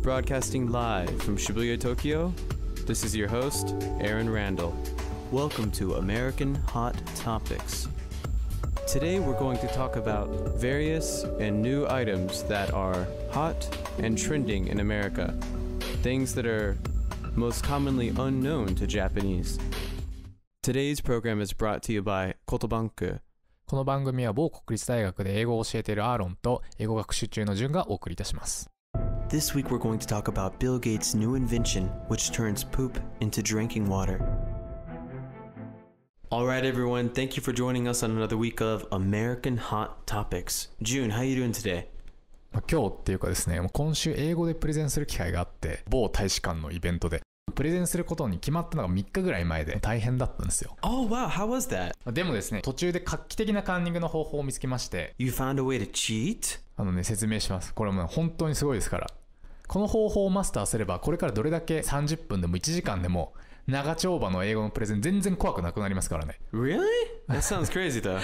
Broadcasting live from Shibuya, Tokyo, this is your host, Aaron Randall. Welcome to American Hot Topics. Today we're going to talk about various and new items that are hot and trending in America, things that are most commonly unknown to Japanese. Today's program is brought to you by Kotobanku.この番組は某国立大学で英語を教えているアーロンと英語学習中のジュンがお送りいたします。This week we're going to talk about Bill Gates' new invention, which turns poop into drinking water. All right, everyone. Thank you for joining us on another week of American Hot Topics. June, how are you doing today? 今日っていうかですね、今週英語でプレゼンする機会があって、某大使館のイベントでプレゼンすることに決まったのが3日ぐらい前で大変だったんですよ。Oh, wow. How was that? でもですね、途中で画期的なカンニングの方法を見つけまして。You found a way to cheat? 説明します。これも本当にすごいですから。この方法をマスターすれば、これからどれだけ30分でも1時間でも長丁場の英語のプレゼン全然怖くなくなりますからね。Really? That sounds crazy though.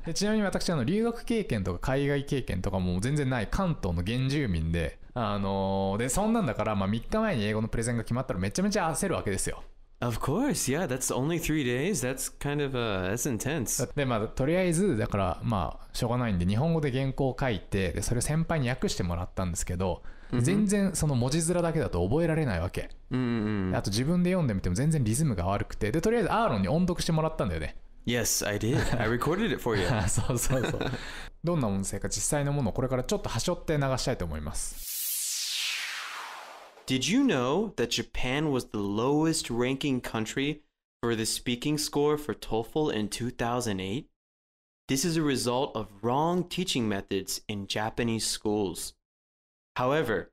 でちなみに私留学経験とか海外経験とかも全然ない関東の原住民で、でそんなんだから、3日前に英語のプレゼンが決まったらめちゃめちゃ焦るわけですよ。Of course, yeah. That's only 3 days. That's kind of that's intense. でとりあえずだからしょうがないんで日本語で原稿を書いて、でそれを先輩に訳してもらったんですけど、全然その文字面だけだと覚えられないわけ。あと自分で読んでみても全然リズムが悪くて、でとりあえずアーロンに音読してもらったんだよね。Yes, I did. I recorded it for you. そうどんな音声か実際のものをこれからちょっと端折って流したいと思います。Did you know that Japan was the lowest ranking country for the speaking score for TOEFL in 2008? This is a result of wrong teaching methods in Japanese schools. However,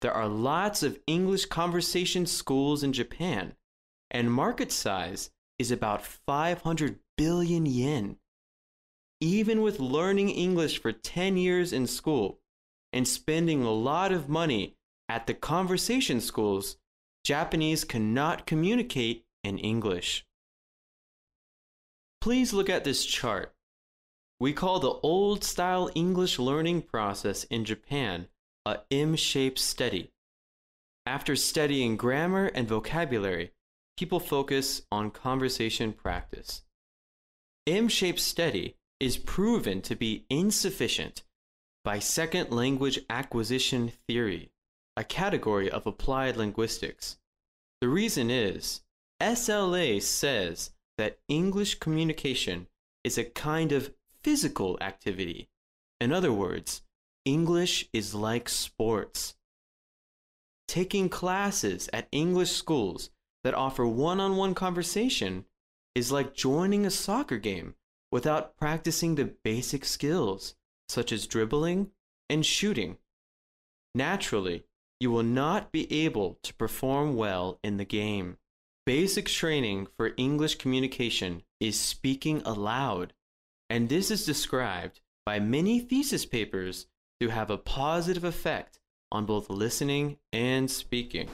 there are lots of English conversation schools in Japan, and market size is about 500 billion yen. Even with learning English for 10 years in school and spending a lot of money at the conversation schools, Japanese cannot communicate in English. Please look at this chart. We call the old-style English learning process in Japan a M-shaped study. After studying grammar and vocabulary, people focus on conversation practice. M-shaped study is proven to be insufficient by second language acquisition theory, a category of applied linguistics. The reason is, SLA says that English communication is a kind of physical activity. In other words, English is like sports. Taking classes at English schools that offer one-on-one conversation is like joining a soccer game without practicing the basic skills, such as dribbling and shooting. Naturally, you will not be able to perform well in the game. Basic training for English communication is speaking aloud, and this is described by many thesis papers to have a positive effect on both listening and speaking.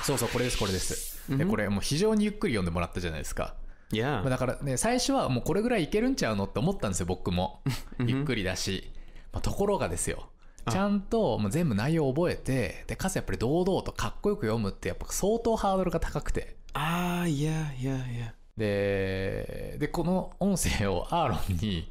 そうこれです。でこれもう非常にゆっくり読んでもらったじゃないですか。Yeah. だからね、最初はもうこれぐらいいけるんちゃうのって思ったんですよ、僕も。ゆっくりだし。ところがですよ。ちゃんともう全部内容を覚えて、でかつやっぱり堂々とかっこよく読むってやっぱ相当ハードルが高くて。Yeah. でこの音声をアーロンに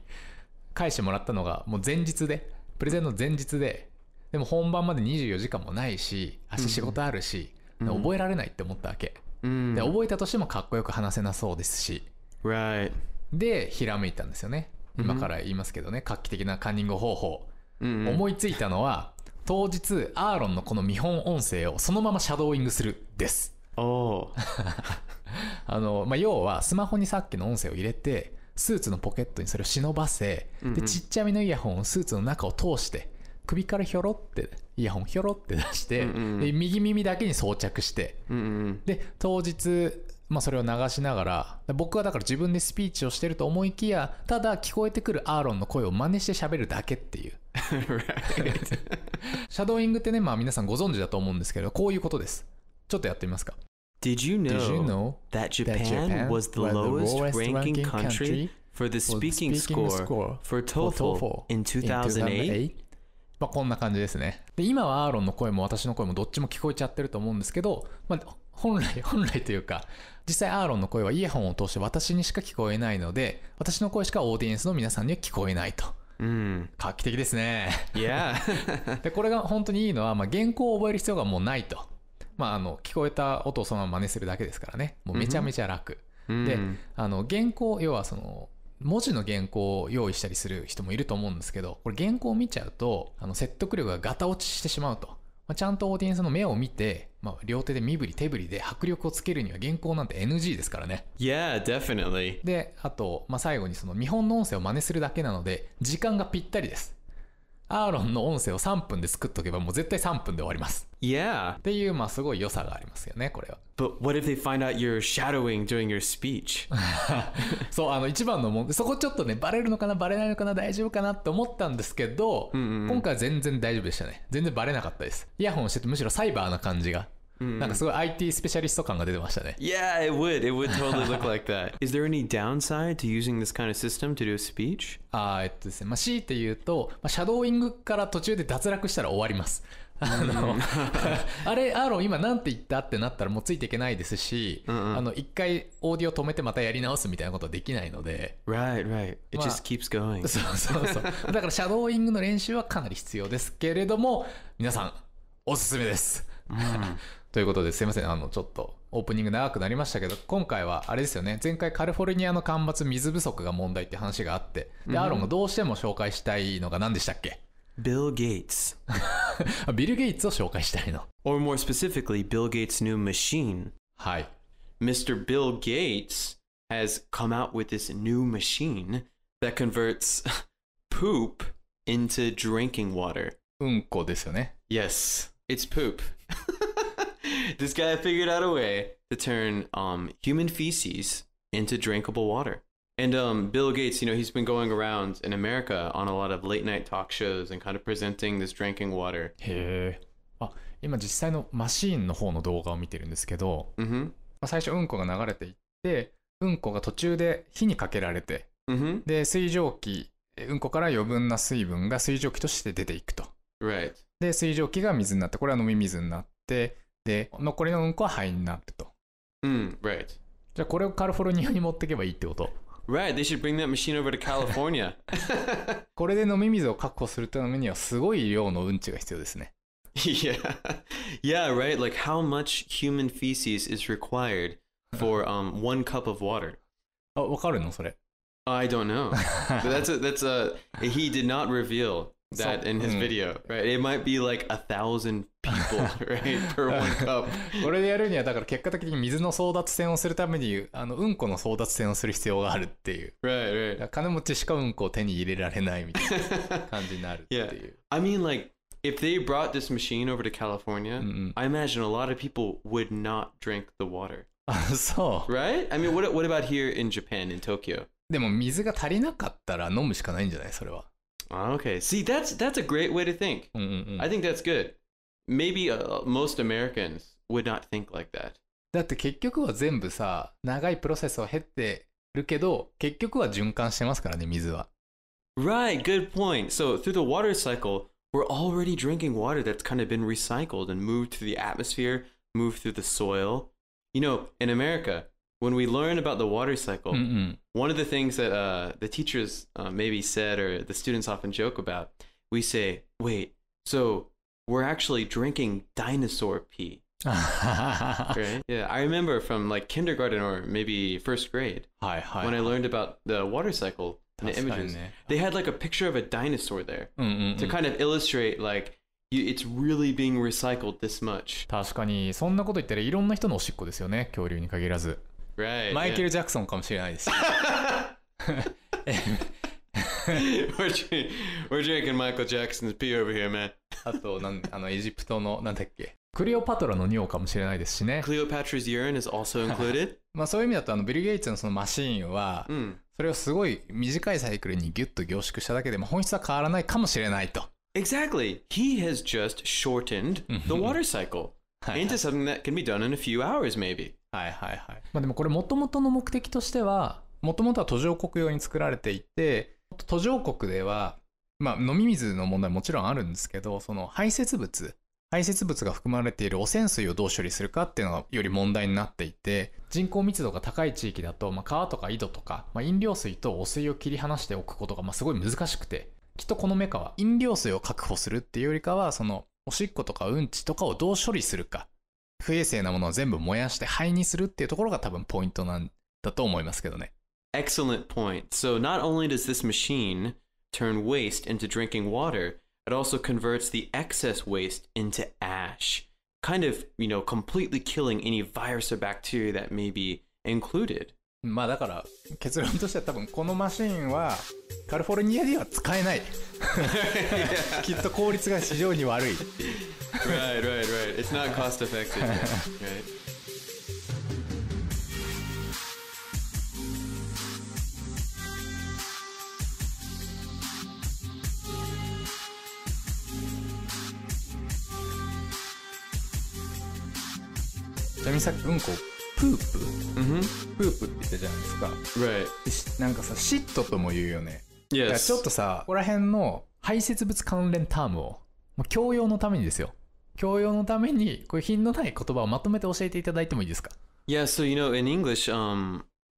返してもらったのがもう前日で、プレゼンの前日で、でも本番まで24時間もないし、明日仕事あるし、覚えられないって思ったわけ。で覚えたとしてもかっこよく話せなそうですし。Right. でひらめいたんですよね。今から言いますけどね、画期的なカンニング方法。思いついたのは当日アーロンのこの見本音声をそのままシャドーイングするです。要はスマホにさっきの音声を入れてスーツのポケットにそれを忍ばせ、でちっちゃめのイヤホンをスーツの中を通して首からひょろってイヤホンひょろって出して、で右耳だけに装着して、で当日それを流しながら、僕はだから自分でスピーチをしてると思いきや、ただ聞こえてくるアーロンの声を真似して喋るだけっていうシャドーイングってね、皆さんご存知だと思うんですけど、こういうことです。ちょっとやってみますか。Did you know that Japan was the lowest ranking country for the speaking score for TOEFL in 2008? まあ、こんな感じですね。で、今はアーロンの声も私の声もどっちも聞こえちゃってると思うんですけど、まあ、本来というか、実際アーロンの声はイヤホンを通して私にしか聞こえないので、私の声しかオーディエンスの皆さんには聞こえないと。画期的ですね。Yeah. で、これが本当にいいのは、まあ、原稿を覚える必要がもうないと。まあ、聞こえた音をそのまま真似するだけですからね。もうめちゃめちゃ楽。で、原稿、要はその、文字の原稿を用意したりする人もいると思うんですけど、これ原稿を見ちゃうと説得力がガタ落ちしてしまうと、まあ、ちゃんとオーディエンスの目を見て、まあ、両手で身振り手振りで迫力をつけるには原稿なんて NG ですからね。 Yeah, definitely. で、あと、まあ、最後にその見本の音声を真似するだけなので時間がぴったりです。アーロンの音声を3分で作っとけばもう絶対3分で終わります。Yeah. っていう、まあすごい良さがありますよね、これは。But what if they find out you're shadowing during your speech? そう、一番のそこちょっとね、バレるのかなバレないのかな大丈夫かなって思ったんですけど、今回は全然大丈夫でしたね。全然バレなかったです。イヤホンしててむしろサイバーな感じが、なんかすごい IT スペシャリスト感が出てましたね。Yeah, it would totally look like that. Is there any downside to using this kind of system to do a speech? ですね、まあ、強いて言うと、まあ、シャドーイングから途中で脱落したら終わります。あれ、アーロン今なんて言ったってなったらもうついていけないですし、一回オーディオ止めてまたやり直すみたいなことはできないので。Right. It just keeps going. そうだからシャドーイングの練習はかなり必要ですけれども、皆さんおすすめです。ということで、すいません、ちょっとオープニング長くなりましたけど、今回はあれですよね、前回カリフォルニアの干ばつ水不足が問題って話があって、で、アーロンがどうしても紹介したいのが何でしたっけ？ Bill Gates. ビル・ゲイツを紹介したいの。Or more specifically, Bill Gates' new machine. はい。Mr. Bill Gates has come out with this new machine that converts poop into drinking water. うんこですよね。Yes, it's poop. This guy figured out a way to turn human feces into drinkable water. And Bill Gates, he's been going around in America on a lot of late night talk shows and kind of presenting this drinking water. へえ。今実際のマシーンの方の動画を見てるんですけど、最初うんこが流れていって、うんこが途中で火にかけられて、で、水蒸気、うんこから余分な水分が水蒸気として出ていくと。Right. で、水蒸気が水になって、これは飲み水になって、で、残りのうんこは肺になってと。Right. じゃあこれをカリフォルニアに持っていけばいいってこと？ Right, they should bring that machine over to California. これで飲み水を確保するためにはすごい量のうんちが必要ですね。Yeah, right. Like how much human feces is required for 1 cup of water? わかるのそれ？ I don't know. He did not reveal that in his video, right? It might be like 1,000 people, right, per 1 cup. これでやるにはだから結果的に水の争奪戦をするためにうんこの争奪戦をする必要があるっていう。Right. 金持ちしかうんこを手に入れられないみたいな感じになるっていう。Yeah. I mean, like, if they brought this machine over to California, I imagine a lot of people would not drink the water. そう。Right? I mean, what about here in Japan, in Tokyo? でも水が足りなかったら飲むしかないんじゃないそれは。Okay. See, that's a great way to think. I think that's good. Maybe most Americans would not think like that. だって結局は全部さ、長いプロセスを経てるけど、結局は循環してますからね、水は。Right, good point. So through the water cycle, we're already drinking water that's kind of been recycled and moved through the atmosphere, moved through the soil. In America, when we learn about the water cycle, one of the things that the teachers maybe said or the students often joke about, we say, wait, so we're actually drinking dinosaur pee. Right? Yeah, I remember from like kindergarten or maybe first grade when I learned about the water cycle and the images. They had like a picture of a dinosaur there to kind of illustrate like it's really being recycled this much. 確かにそんなこと言ったらいろんな人のおしっこですよね、恐竜に限らず。Right. マイケル・ジャクソンかもしれないですし。We're drinking Michael Jackson's pee over here, man. あとエジプトのなんだっけ、クレオパトラの尿かもしれないですしね。Cleopatra's urine is also included. まあそういう意味だとビル・ゲイツのそのマシーンは、それをすごい短いサイクルにギュッと凝縮しただけでも本質は変わらないかもしれないと。Exactly. He has just shortened the water cycle into something that can be done in a few hours, maybe. まあでもこれ元々の目的としては、元々は途上国用に作られていて、途上国ではまあ飲み水の問題もちろんあるんですけど、その排泄物が含まれている汚染水をどう処理するかっていうのがより問題になっていて、人口密度が高い地域だと、川とか井戸とか、飲料水と汚水を切り離しておくことがすごい難しくて、きっとこのメカは飲料水を確保するっていうよりかは、そのおしっことかうんちとかをどう処理するか、不衛生なものを全部燃やして灰にするっていうところが多分ポイントなんだと思いますけどね。Excellent point. So not only does this machine turn waste into drinking water, it also converts the excess waste into ash, kind of, completely killing any virus or bacteria that may be included. だから結論としては多分このマシンはカリフォルニアでは使えないきっと効率が非常に悪いっていうright. It's not cost effective yet, right? ちなみにさっきうんこプープ、プープって言ったじゃないですか。Right. なんかさ、シットとも言うよね。Yes. ちょっとさ、ここら辺の排泄物関連タームを教養のためにですよ。教養のためにこういう品のない言葉をまとめて教えていただいてもいいですか？ Yeah, so in English,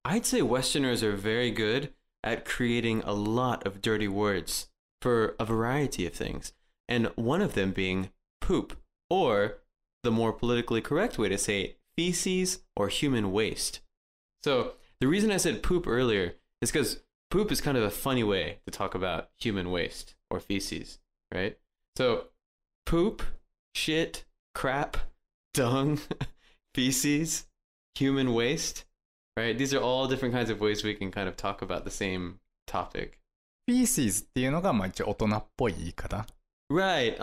I'd say Westerners are very good at creating a lot of dirty words for a variety of things, and one of them being poop, or the more politically correct way to say it, feces or human waste. So the reason I said poop earlier is because poop is kind of a funny way to talk about human waste or feces, right? So poop, shit, crap, dung, feces, human waste, right? These are all different kinds of ways we can kind of talk about the same topic. feces っていうのが一応大人っぽい言い方。Right.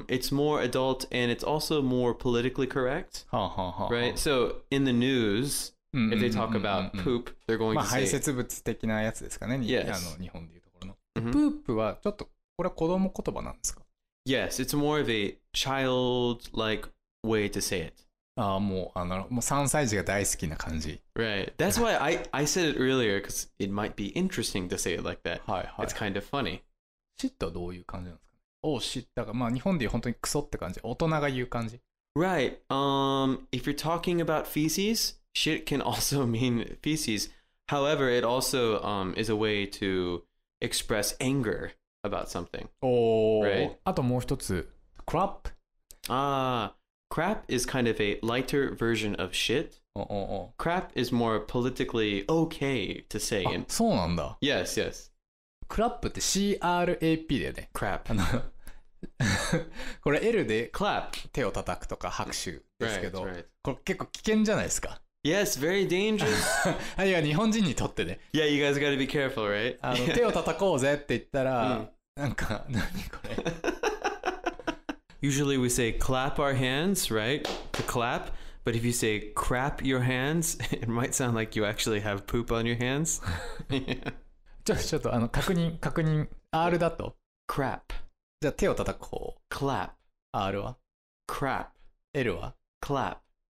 It's more adult and it's also more politically correct. Right. So in the news, if they talk about poop, they're going to say 排泄物的なやつですかね。Yes. 日本でいうところの。プープはちょっとこれは子供言葉なんですか？ Yes, it's more of a childlike way to say it. もう3歳児が大好きな感じ。Right. That's why I said it earlier because it might be interesting to say it like that. はいはい。It's kind of funny. シットはどういう感じなんですか？シットが日本でいう本当にクソって感じ。大人が言う感じ。Right. If you're talking about feces, shit can also mean feces. However, it also is a way to express anger about something. Right. あともう一つ、crap. Crap is kind of a lighter version of shit. Crap is more politically okay to say. そうなんだ。Yes. クラップって CRAP だよね。Crap. これ L で clap 手を叩くとか拍手ですけど、 right. これ結構危険じゃないですか。Yes, very dangerous. いや日本人にとってね。Yeah, you guys gotta be careful, right? 手を叩こうぜって言ったら、なんか何これ。Usually we say clap our hands, right? To clap. But if you say crap your hands, it might sound like you actually have poop on your hands. ちょっと確認 R だと crap。 じゃあ手を叩く方 clap。 R は crap。 L は clap。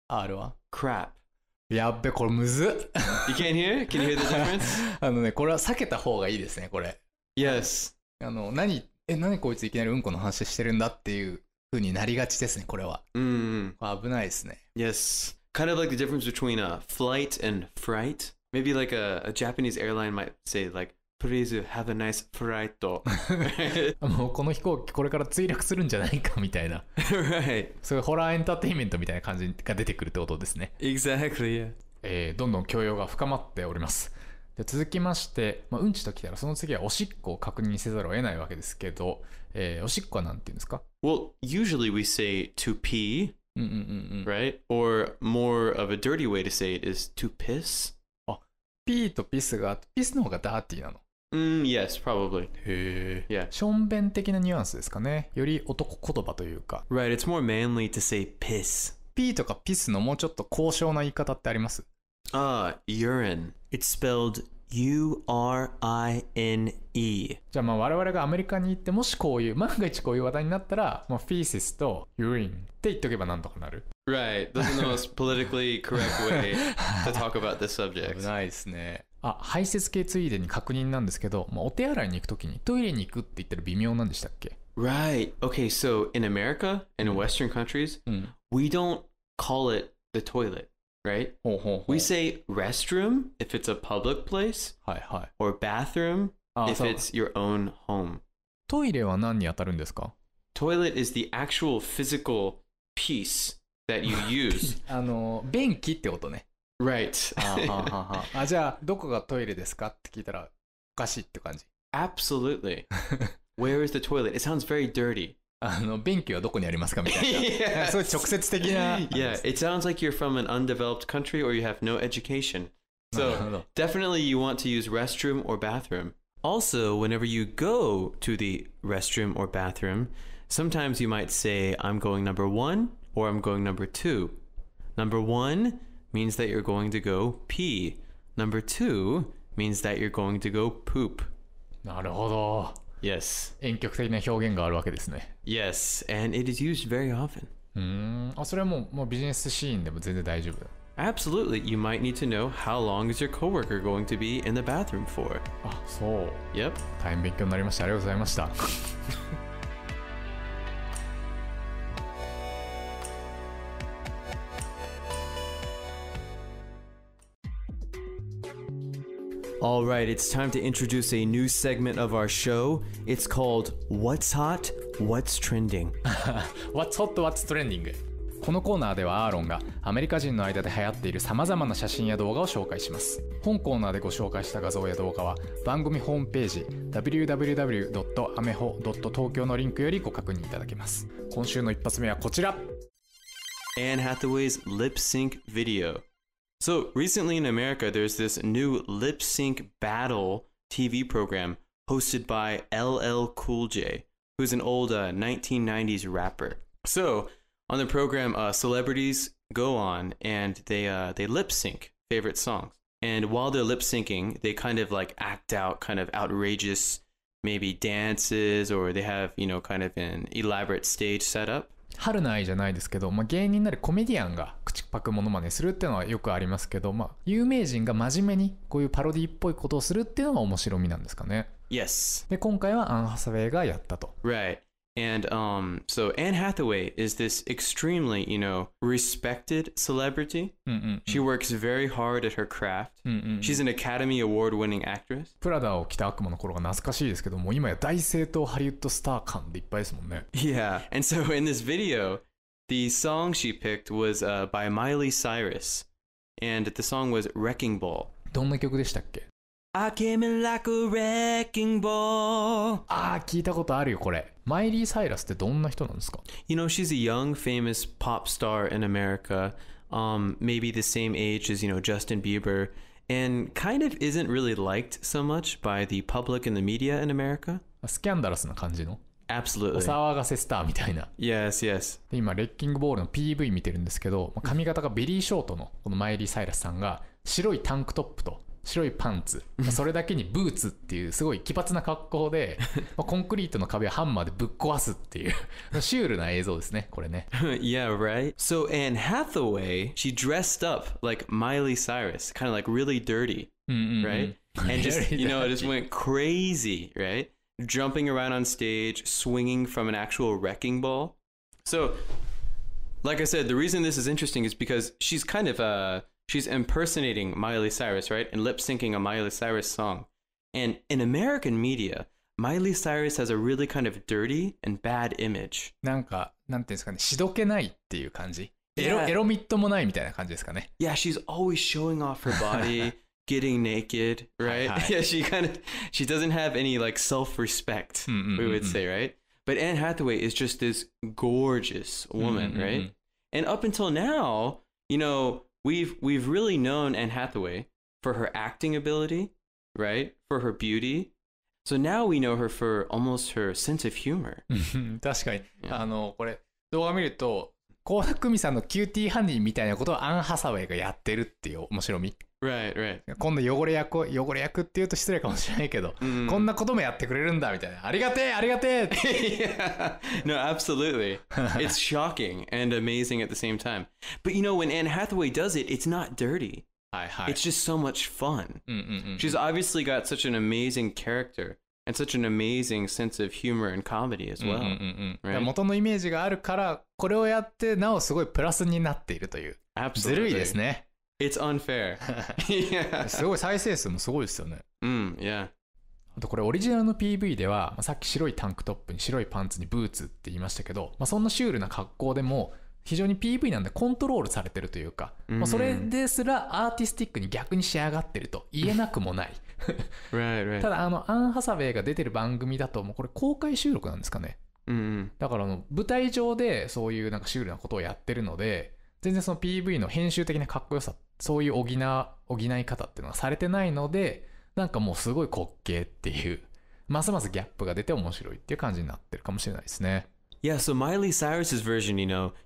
R は crap。 やっべこれむずっ。 You can't hear? Can you hear the difference? これは避けた方がいいですねこれ。 Yes。 何こいついきなりうんこの話してるんだっていう風になりがちですねこれは。危ないですね。 Yes. Kind of like the difference between a flight and fright. Maybe like a Japanese airline might say like, please have a nice flight. もうこの飛行機これから墜落するんじゃないかみたいな。Right. そういうホラーエンターテインメントみたいな感じが出てくるってことですね。Exactly, yeah. どんどん教養が深まっております。で続きまして、うんちときたらその次はおしっこを確認せざるを得ないわけですけど、おしっこはなんて言うんですか？ Well, usually we say to pee, right? Or more of a dirty way to say it is to piss. ピーとピスがあって、ピスの方がダーティーなの。Yes, probably. へえ。Yeah. しょんべん的なニュアンスですかね。より男言葉というか。Right, it's more manly to say piss. ピーとかピスのもうちょっと高尚な言い方ってあります？ urine. It's spelled U-R-I-N-E. じゃあ我々がアメリカに行ってもし万が一こういう話題になったらフィーシスとユリンって言っとけばなんとかなる。Right. Those are the most politically correct way to talk about this subject. 危ないですね。排泄系ついでに確認なんですけど、お手洗いに行くときにトイレに行くって言ったら微妙なんでしたっけ？ Right. Okay, so in America and in Western countries, we don't call it the toilet, right? We say restroom if it's a public place, はいはい。or bathroom if そう it's your own home. トイレは何に当たるんですか？ Toilet is the actual physical piece that you use. 便器ってことね。Right. じゃあどこがトイレですかって聞いたらおかしいって感じ。Absolutely. Where is the toilet? It sounds very dirty. 便器はどこにありますかみたいな。Yes. そういう直接的な。Yeah, it sounds like you're from an undeveloped country or you have no education. So definitely you want to use restroom or bathroom. Also, whenever you go to the restroom or bathroom, sometimes you might say, I'm going number 1 or I'm going number 2. Number 1 means that you're going to go pee. Number 2 means that you're going to go poop. なるほど。Yes. 婉曲的な表現があるわけですね。Yes, and it is used very often. それはもうビジネスシーンでも全然大丈夫。Absolutely. You might need to know how long is your coworker going to be in the bathroom for. そう。Yep. 大変勉強になりました。ありがとうございました。All right, it's time to introduce a new segment of our show. It's called What's Hot, What's Trending. What's Hot, What's Trending? このコーナーではアーロンがアメリカ人の間で流行っている様々な写真や動画を紹介します。本コーナーでご紹介した画像や動画は番組ホームページ www.ameho.tokyo のリンクよりご確認いただけます。今週の一発目はこちら。Anne Hathaway's lip sync video.So recently in America, there's this new lip sync battle TV program hosted by LL Cool J, who's an old 1990s rapper. So on the program, celebrities go on and they lip sync favorite songs. And while they're lip syncing, they kind of like act out kind of outrageous maybe dances, or they have, you know, kind of an elaborate stage setup.春の愛じゃないですけど、芸人なりコメディアンが口パクモノマネするっていうのはよくありますけど、有名人が真面目にこういうパロディっぽいことをするっていうのが面白みなんですかね。Yes. で、今回はアン・ハサウェイがやったと。Right. And so Anne Hathaway is this extremely, you know, respected celebrity. She works very hard at her craft. She's an Academy Award-winning actress. プラダを着た悪魔の頃が懐かしいですけども、今や大正統ハリウッドスター感でいっぱいですもんね。Yeah. And so in this video, the song she picked was by Miley Cyrus. And the song was Wrecking Ball. どんな曲でしたっけ？ I came in like a wrecking ball. 聞いたことあるよこれ。マイリー・サイラスってどんな人なんですか？ You know, she's a young, famous pop star in America, maybe the same age as, you know, Justin Bieber, and kind of isn't really liked so much by the public and the media in America. スキャンダラスな感じの Absolutely. お騒がせスターみたいな。Yes, yes. で今、レッキングボールの PV 見てるんですけど、髪型がベリーショートのこのマイリー・サイラスさんが白いタンクトップと白いパンツ、それだけにブーツっていうすごい奇抜な格好でコンクリートの壁をハンマーでぶっ壊すっていうシュールな映像ですねこれね。Yeah, right. So Anne Hathaway, she dressed up like Miley Cyrus, kind of like really dirty, right? And just, you know, just went crazy, right? Jumping around on stage, swinging from an actual wrecking ball. So, like I said, the reason this is interesting is because she's kind of she's impersonating Miley Cyrus, right? And lip syncing a Miley Cyrus song. And in American media, Miley Cyrus has a really kind of dirty and bad image. なんていうんですかね、しどけないっていう感じ。エ Yeah. ロみっともないみたいな感じですかね。Yeah, she's always showing off her body, getting naked, right? Yeah, she doesn't have any like self-respect, we would say, right? But Anne Hathaway is just this gorgeous woman, right? And up until now, you know, we've really known Anne Hathaway for her acting ability, right? For her beauty. So now we know her for almost her sense of humor. 確かに、これ動画見ると倖田來未さんのキューティーハニーみたいなことをアン・ハサウェイがやってるっていう面白み。Right, right. 今度汚れ役って言うと失礼かもしれないけど、こんなこともやってくれるんだみたいな。ありがてえありがてえYeah. No, absolutely. It's shocking and amazing at the same time. But you know, when Anne Hathaway does it, it's not dirty. はいはい。 It's just so much fun. She's obviously got such an amazing character and such an amazing sense of humor and comedy as well. だから元のイメージがあるからこれをやってなおすごいプラスになっているという。ずるいですね。It's unfair. Yeah. すごい再生数もすごいですよね。Yeah. あとこれオリジナルの PV では、さっき白いタンクトップに白いパンツにブーツって言いましたけど、そんなシュールな格好でも非常に PV なんでコントロールされてるというか、それですらアーティスティックに逆に仕上がってると言えなくもない。right. ただアン・ハサウェイが出てる番組だともうこれ公開収録なんですかね。だから舞台上でそういうなんかシュールなことをやってるので、全然その PV の編集的なかっこよさ、そういう補い方っていうのがされてないので、なんかもうすごい滑稽っていう、ますますギャップが出て面白いっていう感じになってるかもしれないですね。Yeah, so Miley Cyrus's version,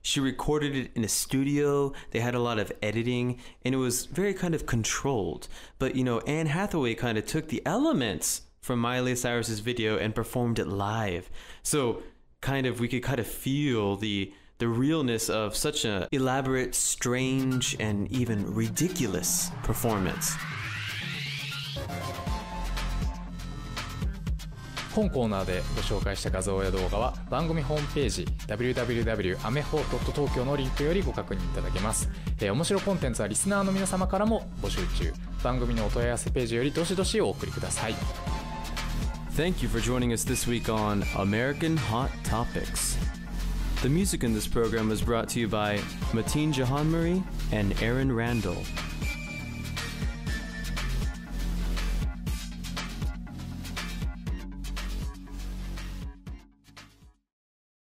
she recorded it in a studio. They had a lot of editing, and it was very kind of controlled. But, Anne Hathaway kind of took the elements from Miley Cyrus's video and performed it live. So we could kind of feel the realness of such an elaborate, strange, and even ridiculous performance. 本コーナーでご紹介した画像や動画は番組ホームページ www.ameho.tokyo のリンクよりご確認いただけます。面白コンテンツはリスナーの皆様からも募集中。番組のお問い合わせページよりどしどしお送りください。Thank you for joining us this week on American Hot Topics. The music in this program was brought to you by Mateen Jahanmuri and Aaron Randall.